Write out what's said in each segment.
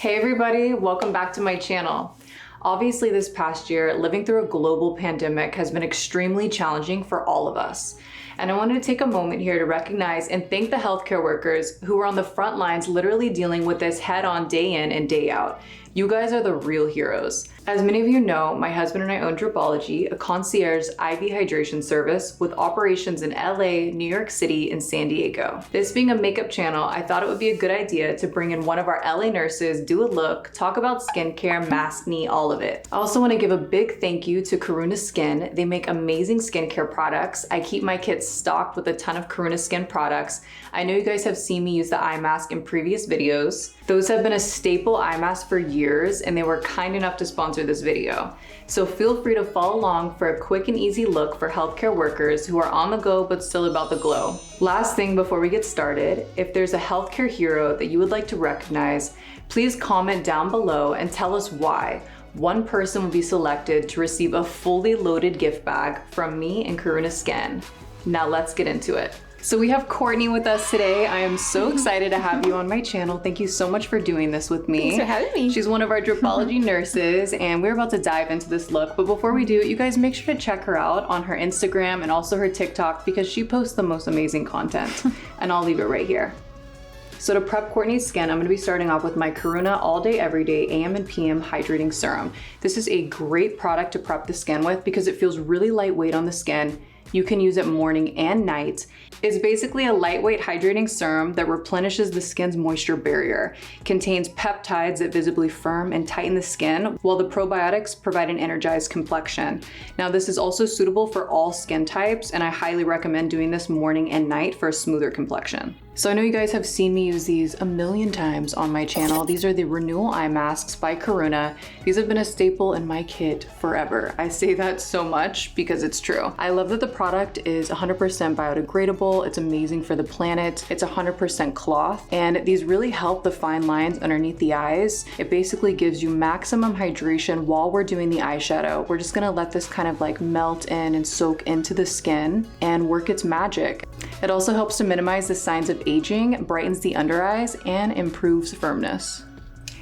Hey everybody, welcome back to my channel. Obviously this past year, living through a global pandemic has been extremely challenging for all of us. And I wanted to take a moment here to recognize and thank the healthcare workers who are on the front lines literally dealing with this head on day in and day out. You guys are the real heroes. As many of you know, my husband and I own Dripology, a concierge IV hydration service with operations in LA, New York City, and San Diego. This being a makeup channel, I thought it would be a good idea to bring in one of our LA nurses, do a look, talk about skincare, mask me, all of it. I also want to give a big thank you to Karuna Skin. They make amazing skincare products. I keep my kits stocked with a ton of Karuna Skin products. I know you guys have seen me use the eye mask in previous videos. Those have been a staple eye mask for years, and they were kind enough to sponsor this video. So feel free to follow along for a quick and easy look for healthcare workers who are on the go but still about the glow. Last thing before we get started, if there's a healthcare hero that you would like to recognize, please comment down below and tell us why. One person will be selected to receive a fully loaded gift bag from me and Karuna Skin. Now let's get into it. So we have Courtney with us today. I am so excited to have you on my channel. Thank you so much for doing this with me. Thanks for having me. She's one of our Dripology nurses, and we're about to dive into this look. But before we do, you guys make sure to check her out on her Instagram and also her TikTok because she posts the most amazing content. And I'll leave it right here. So to prep Courtney's skin, I'm gonna be starting off with my Karuna All Day Everyday AM and PM Hydrating Serum. This is a great product to prep the skin with because it feels really lightweight on the skin. You can use it morning and night. It's basically a lightweight hydrating serum that replenishes the skin's moisture barrier, contains peptides that visibly firm and tighten the skin, while the probiotics provide an energized complexion. Now this is also suitable for all skin types, and I highly recommend doing this morning and night for a smoother complexion. So I know you guys have seen me use these a million times on my channel. These are the Renewal eye masks by Karuna. These have been a staple in my kit forever. I say that so much because it's true. I love that the product is 100% biodegradable. It's amazing for the planet. It's 100% cloth, and these really help the fine lines underneath the eyes. It basically gives you maximum hydration while we're doing the eyeshadow. We're just gonna let this kind of like melt in and soak into the skin and work its magic. It also helps to minimize the signs of aging, brightens the under eyes, and improves firmness.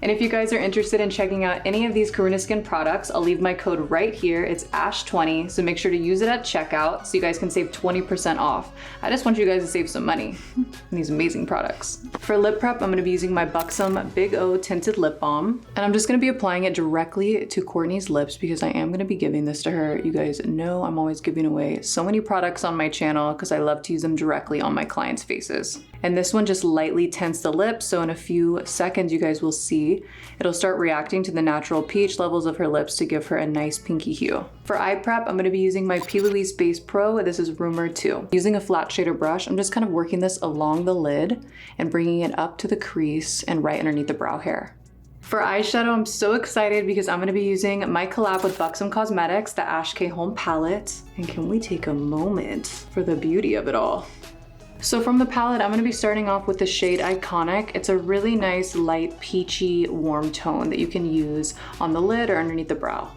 And if you guys are interested in checking out any of these Karuna Skin products, I'll leave my code right here. It's ASH20, so make sure to use it at checkout so you guys can save 20% off. I just want you guys to save some money on these amazing products. For lip prep, I'm gonna be using my Buxom Big O Tinted Lip Balm, and I'm just gonna be applying it directly to Courtney's lips because I am gonna be giving this to her. You guys know I'm always giving away so many products on my channel because I love to use them directly on my clients' faces. And this one just lightly tints the lips, so in a few seconds you guys will see it'll start reacting to the natural pH levels of her lips to give her a nice pinky hue. For eye prep, I'm gonna be using my p.louise Base Pro. This is Rumour 2. Using a flat shader brush, I'm just kind of working this along the lid and bringing it up to the crease and right underneath the brow hair. For eyeshadow, I'm so excited because I'm gonna be using my collab with Buxom Cosmetics, the Ash K Holm palette. And can we take a moment for the beauty of it all? So from the palette, I'm gonna be starting off with the shade Iconic. It's a really nice, light, peachy, warm tone that you can use on the lid or underneath the brow.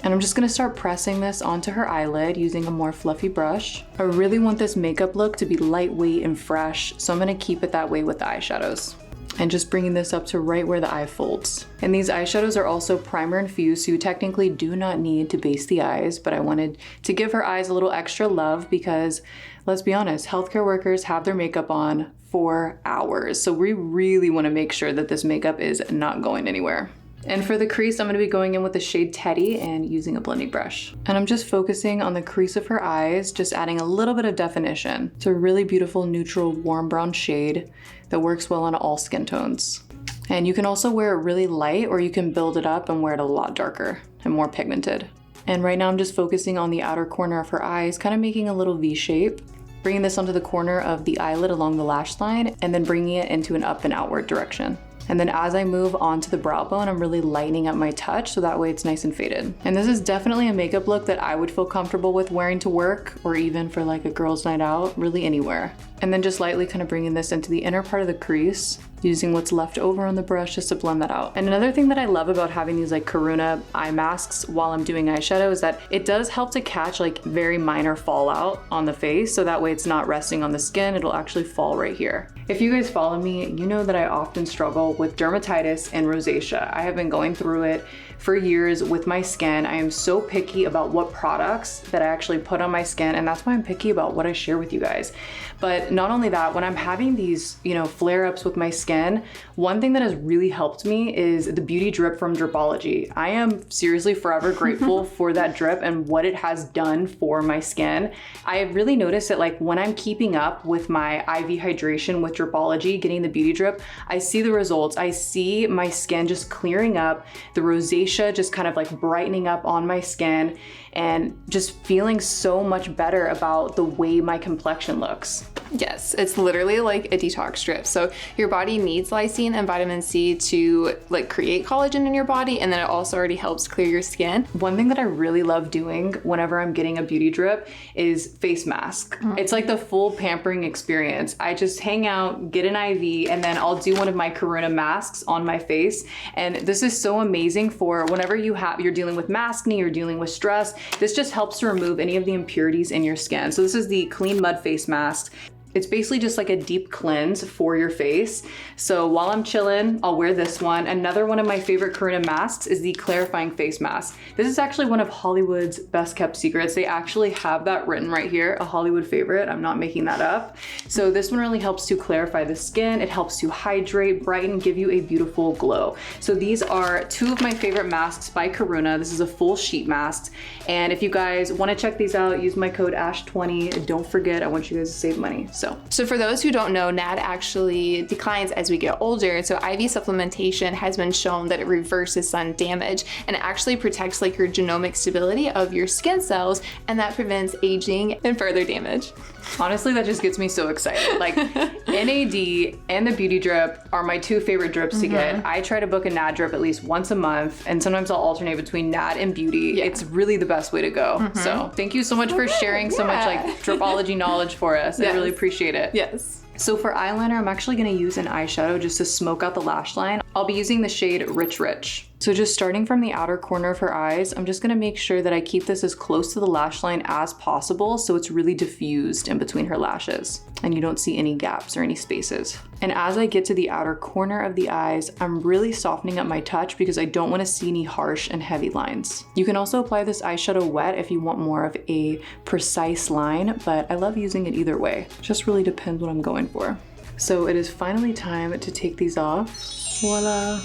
And I'm just gonna start pressing this onto her eyelid using a more fluffy brush. I really want this makeup look to be lightweight and fresh, so I'm gonna keep it that way with the eyeshadows. And just bringing this up to right where the eye folds. And these eyeshadows are also primer-infused, so you technically do not need to base the eyes, but I wanted to give her eyes a little extra love because, let's be honest, healthcare workers have their makeup on for hours. So we really wanna make sure that this makeup is not going anywhere. And for the crease, I'm gonna be going in with the shade Teddy and using a blending brush. And I'm just focusing on the crease of her eyes, just adding a little bit of definition. It's a really beautiful, neutral, warm brown shade that works well on all skin tones. And you can also wear it really light, or you can build it up and wear it a lot darker and more pigmented. And right now I'm just focusing on the outer corner of her eyes, kind of making a little V shape, bringing this onto the corner of the eyelid along the lash line, and then bringing it into an up and outward direction. And then as I move on to the brow bone, I'm really lightening up my touch so that way it's nice and faded. And this is definitely a makeup look that I would feel comfortable with wearing to work, or even for like a girls' night out, really anywhere. And then just lightly kind of bringing this into the inner part of the crease, using what's left over on the brush just to blend that out. And another thing that I love about having these like Karuna eye masks while I'm doing eyeshadow is that it does help to catch like very minor fallout on the face, so that way it's not resting on the skin, it'll actually fall right here. If you guys follow me, you know that I often struggle with dermatitis and rosacea. I have been going through it for years with my skin. I am so picky about what products that I actually put on my skin, and that's why I'm picky about what I share with you guys. But not only that, when I'm having these, you know, flare-ups with my skin, one thing that has really helped me is the beauty drip from Dripology. I am seriously forever grateful for that drip and what it has done for my skin. I have really noticed that like when I'm keeping up with my IV hydration with Dripology, getting the beauty drip, I see the results. I see my skin just clearing up, the rosacea just kind of like brightening up on my skin, and just feeling so much better about the way my complexion looks. Yes, it's literally like a detox strip. So your body needs lysine and vitamin C to like create collagen in your body, and then it also already helps clear your skin. One thing that I really love doing whenever I'm getting a beauty drip is face mask. It's like the full pampering experience. I just hang out, get an IV, and then I'll do one of my Karuna masks on my face. And this is so amazing for whenever you're dealing with maskne, you're dealing with stress. This just helps to remove any of the impurities in your skin. So this is the CleanMUD face mask. It's basically just like a deep cleanse for your face. So while I'm chilling, I'll wear this one. Another one of my favorite Karuna masks is the clarifying face mask. This is actually one of Hollywood's best kept secrets. They actually have that written right here, a Hollywood favorite. I'm not making that up. So this one really helps to clarify the skin. It helps to hydrate, brighten, give you a beautiful glow. So these are two of my favorite masks by Karuna. This is a full sheet mask. And if you guys want to check these out, use my code ASH20. Don't forget, I want you guys to save money. So for those who don't know, NAD actually declines as we get older. So IV supplementation has been shown that it reverses sun damage, and it actually protects like your genomic stability of your skin cells, and that prevents aging and further damage. Honestly, that just gets me so excited. Like NAD and the beauty drip are my two favorite drips to get. I try to book a NAD drip at least once a month, and sometimes I'll alternate between NAD and beauty. Yeah. It's really the best way to go. So thank you so much for sharing so much like Dripology knowledge for us. I really appreciate it. Yes. So for eyeliner, I'm actually gonna use an eyeshadow just to smoke out the lash line. I'll be using the shade Rich Rich. So just starting from the outer corner of her eyes, I'm just gonna make sure that I keep this as close to the lash line as possible so it's really diffused in between her lashes and you don't see any gaps or any spaces. And as I get to the outer corner of the eyes, I'm really softening up my touch because I don't wanna see any harsh and heavy lines. You can also apply this eyeshadow wet if you want more of a precise line, but I love using it either way. Just really depends what I'm going for. So it is finally time to take these off. Voila.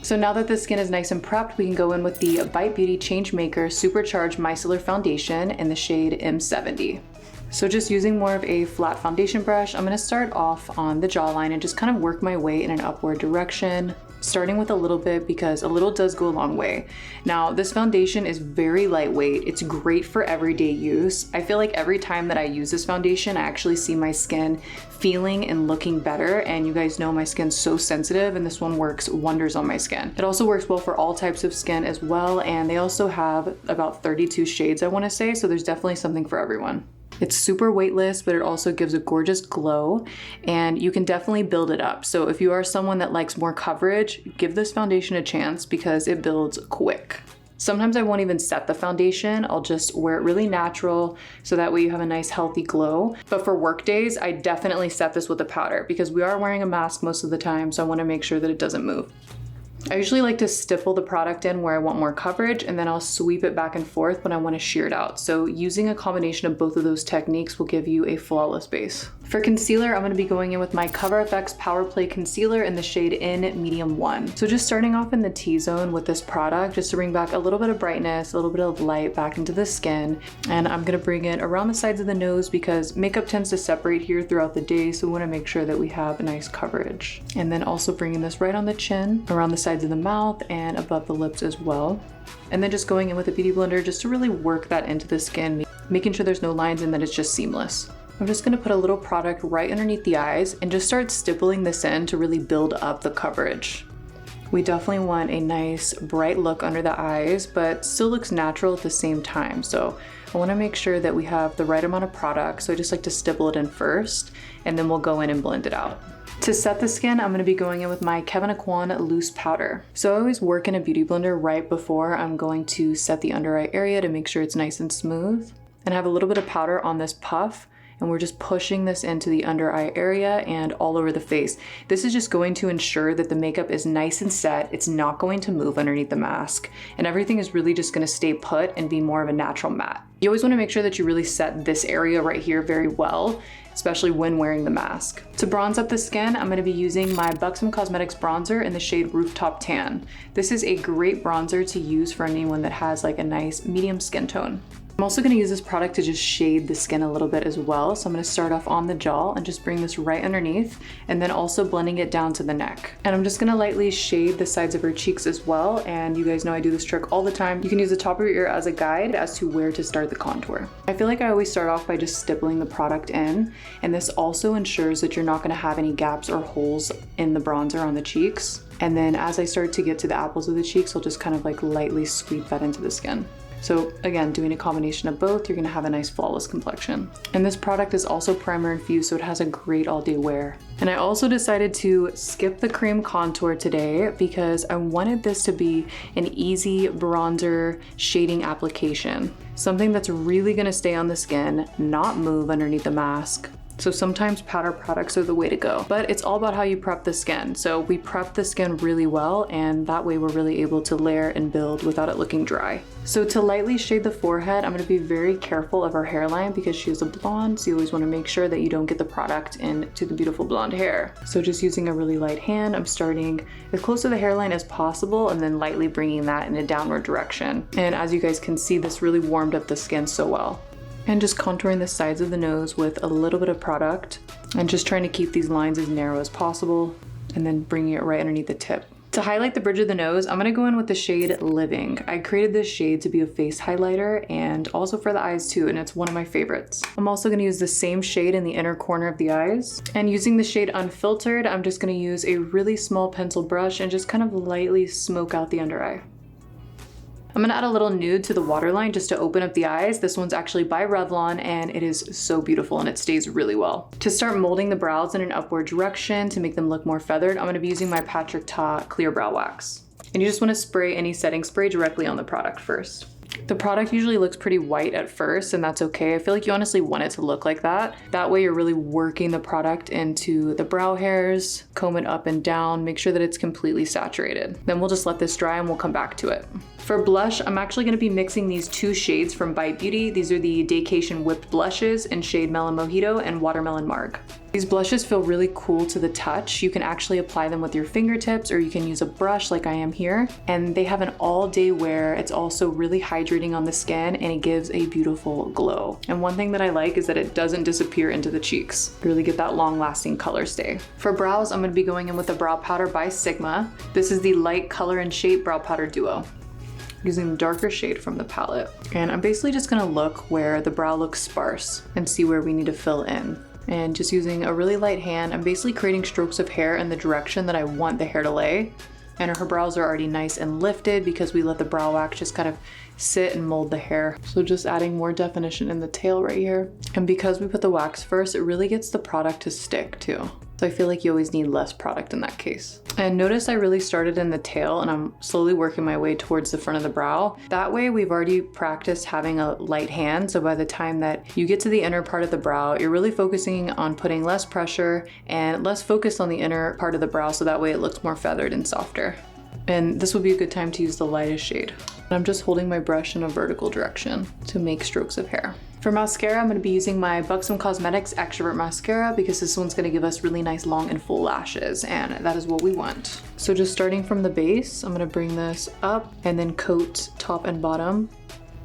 So now that the skin is nice and prepped, we can go in with the Bite Beauty Changemaker Supercharged Micellar Foundation in the shade M70. So just using more of a flat foundation brush, I'm gonna start off on the jawline and just kind of work my way in an upward direction, starting with a little bit because a little does go a long way. Now, this foundation is very lightweight. It's great for everyday use. I feel like every time that I use this foundation, I actually see my skin feeling and looking better. And you guys know my skin's so sensitive, and this one works wonders on my skin. It also works well for all types of skin as well. And they also have about 32 shades, I wanna say, so there's definitely something for everyone. It's super weightless, but it also gives a gorgeous glow, and you can definitely build it up. So if you are someone that likes more coverage, give this foundation a chance because it builds quick. Sometimes I won't even set the foundation. I'll just wear it really natural so that way you have a nice healthy glow. But for work days, I definitely set this with a powder because we are wearing a mask most of the time, so I want to make sure that it doesn't move. I usually like to stipple the product in where I want more coverage, and then I'll sweep it back and forth when I want to shear it out. So using a combination of both of those techniques will give you a flawless base. For concealer, I'm going to be going in with my Cover FX Power Play Concealer in the shade in Medium 1. So just starting off in the T-zone with this product, just to bring back a little bit of brightness, a little bit of light back into the skin. And I'm going to bring it around the sides of the nose because makeup tends to separate here throughout the day, so we want to make sure that we have a nice coverage. And then also bringing this right on the chin, around the sides of the mouth, and above the lips as well. And then just going in with a beauty blender just to really work that into the skin, making sure there's no lines and that it's just seamless. I'm just gonna put a little product right underneath the eyes and just start stippling this in to really build up the coverage. We definitely want a nice bright look under the eyes, but still looks natural at the same time. So I wanna make sure that we have the right amount of product. So I just like to stipple it in first, and then we'll go in and blend it out. To set the skin, I'm going to be going in with my Kevyn Aucoin loose powder. So I always work in a beauty blender right before I'm going to set the under eye area to make sure it's nice and smooth. And I have a little bit of powder on this puff, and we're just pushing this into the under eye area and all over the face. This is just going to ensure that the makeup is nice and set. It's not going to move underneath the mask, and everything is really just going to stay put and be more of a natural matte. You always want to make sure that you really set this area right here very well, especially when wearing the mask. To bronze up the skin, I'm going to be using my Buxom Cosmetics bronzer in the shade Rooftop Tan. This is a great bronzer to use for anyone that has like a nice medium skin tone. I'm also going to use this product to just shade the skin a little bit as well. So I'm going to start off on the jaw and just bring this right underneath, and then also blending it down to the neck. And I'm just going to lightly shade the sides of her cheeks as well. And you guys know I do this trick all the time. You can use the top of your ear as a guide as to where to start the contour. I feel like I always start off by just stippling the product in, and this also ensures that you're not going to have any gaps or holes in the bronzer on the cheeks. And then as I start to get to the apples of the cheeks, I'll just kind of like lightly sweep that into the skin. So again, doing a combination of both, you're gonna have a nice flawless complexion. And this product is also primer infused, so it has a great all day wear. And I also decided to skip the cream contour today because I wanted this to be an easy bronzer shading application. Something that's really gonna stay on the skin, not move underneath the mask. So sometimes powder products are the way to go, but it's all about how you prep the skin. So we prep the skin really well, and that way we're really able to layer and build without it looking dry. So to lightly shade the forehead, I'm gonna be very careful of her hairline because she is a blonde, so you always wanna make sure that you don't get the product into the beautiful blonde hair. So just using a really light hand, I'm starting as close to the hairline as possible and then lightly bringing that in a downward direction. And as you guys can see, this really warmed up the skin so well. And just contouring the sides of the nose with a little bit of product and just trying to keep these lines as narrow as possible, and then bringing it right underneath the tip. To highlight the bridge of the nose, I'm gonna go in with the shade Living. I created this shade to be a face highlighter and also for the eyes too, and it's one of my favorites. I'm also gonna use the same shade in the inner corner of the eyes. And using the shade Unfiltered, I'm just gonna use a really small pencil brush and just kind of lightly smoke out the under eye. I'm gonna add a little nude to the waterline just to open up the eyes. This one's actually by Revlon, and it is so beautiful and it stays really well. To start molding the brows in an upward direction to make them look more feathered, I'm gonna be using my Patrick Ta Clear Brow Wax. And you just wanna spray any setting spray directly on the product first. The product usually looks pretty white at first, and that's okay. I feel like you honestly want it to look like that. That way you're really working the product into the brow hairs, comb it up and down, make sure that it's completely saturated. Then we'll just let this dry and we'll come back to it. For blush, I'm actually gonna be mixing these two shades from Bite Beauty. These are the Daycation Whipped Blushes in shade Melon Mojito and Watermelon Marg. These blushes feel really cool to the touch. You can actually apply them with your fingertips, or you can use a brush like I am here. And they have an all day wear. It's also really hydrating on the skin, and it gives a beautiful glow. And one thing that I like is that it doesn't disappear into the cheeks. You really get that long lasting color stay. For brows, I'm gonna be going in with the brow powder by Sigma. This is the Light Color and Shape Brow Powder Duo, using the darker shade from the palette. And I'm basically just gonna look where the brow looks sparse and see where we need to fill in. And just using a really light hand, I'm basically creating strokes of hair in the direction that I want the hair to lay. And her brows are already nice and lifted because we let the brow wax just kind of sit and mold the hair. So just adding more definition in the tail right here. And because we put the wax first, it really gets the product to stick too. So I feel like you always need less product in that case. And notice I really started in the tail and I'm slowly working my way towards the front of the brow. That way we've already practiced having a light hand. So by the time that you get to the inner part of the brow, you're really focusing on putting less pressure and less focus on the inner part of the brow. So that way it looks more feathered and softer. And this would be a good time to use the lightest shade. I'm just holding my brush in a vertical direction to make strokes of hair. For mascara, I'm going to be using my Buxom Cosmetics Extrovert Mascara because this one's going to give us really nice long and full lashes, and that is what we want. So just starting from the base, I'm going to bring this up and then coat top and bottom.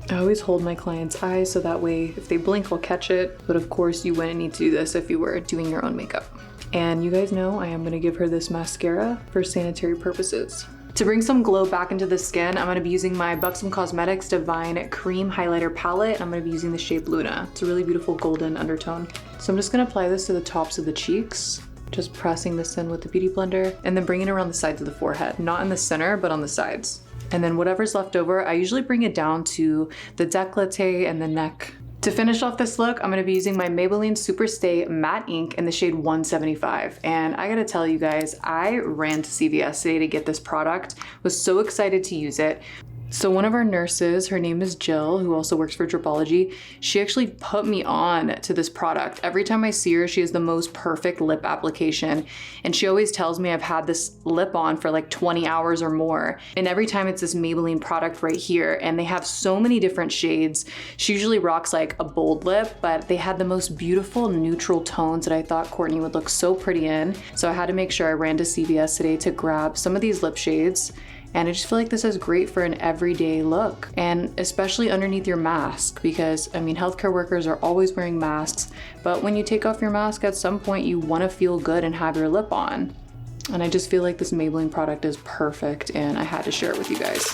I always hold my client's eyes so that way if they blink, I'll catch it. But of course, you wouldn't need to do this if you were doing your own makeup. And you guys know I am going to give her this mascara for sanitary purposes. To bring some glow back into the skin, I'm going to be using my Buxom Cosmetics Divine Cream Highlighter Palette, and I'm going to be using the shade Luna. It's a really beautiful golden undertone. So I'm just going to apply this to the tops of the cheeks, just pressing this in with the Beauty Blender, and then bringing it around the sides of the forehead. Not in the center, but on the sides. And then whatever's left over, I usually bring it down to the décolleté and the neck To finish off this look, I'm gonna be using my Maybelline Superstay Matte Ink in the shade 175. And I gotta tell you guys, I ran to CVS today to get this product, was so excited to use it. So one of our nurses, her name is Jill, who also works for Dripology, she actually put me on to this product. Every time I see her, she has the most perfect lip application. And she always tells me I've had this lip on for like 20 hours or more. And every time it's this Maybelline product right here, and they have so many different shades. She usually rocks like a bold lip, but they had the most beautiful neutral tones that I thought Courtney would look so pretty in. So I had to make sure I ran to CVS today to grab some of these lip shades. And I just feel like this is great for an everyday look, and especially underneath your mask, because I mean, healthcare workers are always wearing masks, but when you take off your mask at some point, you want to feel good and have your lip on. And I just feel like this Maybelline product is perfect, and I had to share it with you guys.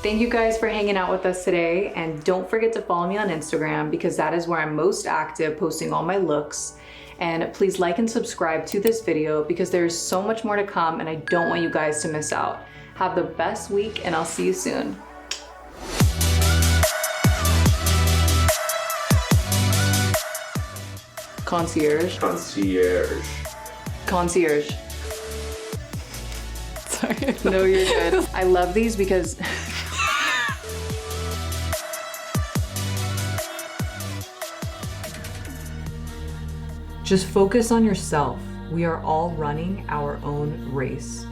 Thank you guys for hanging out with us today, and don't forget to follow me on Instagram because that is where I'm most active, posting all my looks. And please like and subscribe to this video because there's so much more to come and I don't want you guys to miss out. Have the best week and I'll see you soon. Concierge. Concierge. Concierge. Sorry. No, you're good. I love these because just focus on yourself. We are all running our own race.